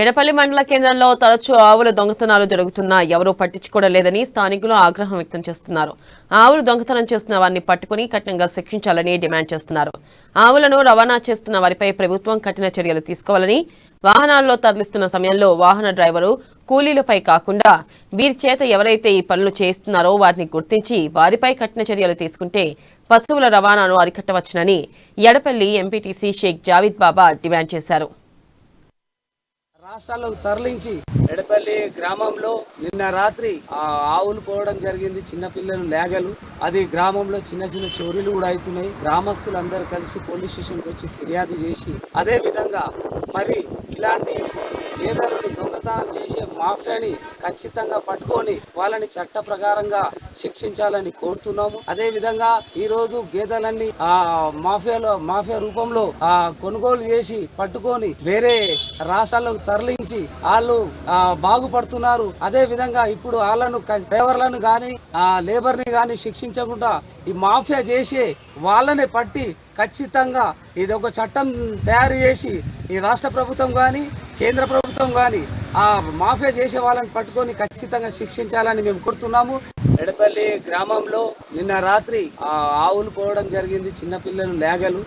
ఎడపల్లి మండల కేంద్రంలో తరచూ ఆవుల దొంగతనాలు జరుగుతున్నా ఎవరూ పట్టించుకోవడం లేదని స్థానికులు ఆగ్రహం వ్యక్తం చేస్తున్నారు. ఆవులు దొంగతనం చేస్తున్న వారిని పట్టుకుని కఠినంగా శిక్షించాలని డిమాండ్ చేస్తున్నారు. ఆవులను రవాణా చేస్తున్న వారిపై ప్రభుత్వం కఠిన చర్యలు తీసుకోవాలని, వాహనాల్లో తరలిస్తున్న సమయంలో వాహన డ్రైవరు కూలీలపై కాకుండా వీరి చేత ఎవరైతే ఈ పనులు చేస్తున్నారో వారిని గుర్తించి వారిపై కఠిన చర్యలు తీసుకుంటే పశువుల రవాణాను అరికట్టవచ్చునని ఎడపల్లి ఎంపీటీసీ షేక్ జావీద్ బాబా డిమాండ్ చేశారు. రాష్ట్రాలకు తరలించి ఎడపల్లి గ్రామంలో నిన్న రాత్రి ఆవులు పోవడం జరిగింది. చిన్నపిల్లలు లేగలు అది గ్రామంలో చిన్న చిన్న చోరీలు కూడా అవుతున్నాయి. గ్రామస్తులు అందరూ కలిసి పోలీస్ స్టేషన్కి వచ్చి ఫిర్యాదు చేసి అదే విధంగా మరి ఇలాంటి గేదెలను దొంగతనం చేసే మాఫియాని ఖచ్చితంగా పట్టుకొని వాళ్ళని చట్ట ప్రకారంగా శిక్షించాలని కోరుతున్నాము. అదే విధంగా ఈ రోజు గేదెలన్నీ మాఫియా రూపంలో కొనుగోలు చేసి పట్టుకొని వేరే రాష్ట్రాలకు తరలించి వాళ్ళు బాగుపడుతున్నారు. అదే విధంగా ఇప్పుడు వాళ్ళను డ్రైవర్లను కానీ లేబర్ ని కానీ శిక్షించకుండా ఈ మాఫియా చేసి వాళ్ళని పట్టి ఖచ్చితంగా ఇది ఒక చట్టం తయారు చేసి ఈ రాష్ట్ర ప్రభుత్వం కానీ కేంద్ర ప్రభుత్వం కానీ ఆ మాఫియా చేసే వాళ్ళని పట్టుకొని ఖచ్చితంగా శిక్షించాలని మేము కోరుతున్నాము. ఎడపల్లి గ్రామంలో నిన్న రాత్రి ఆవులు పోవడం జరిగింది. చిన్నపిల్లలు లేగలు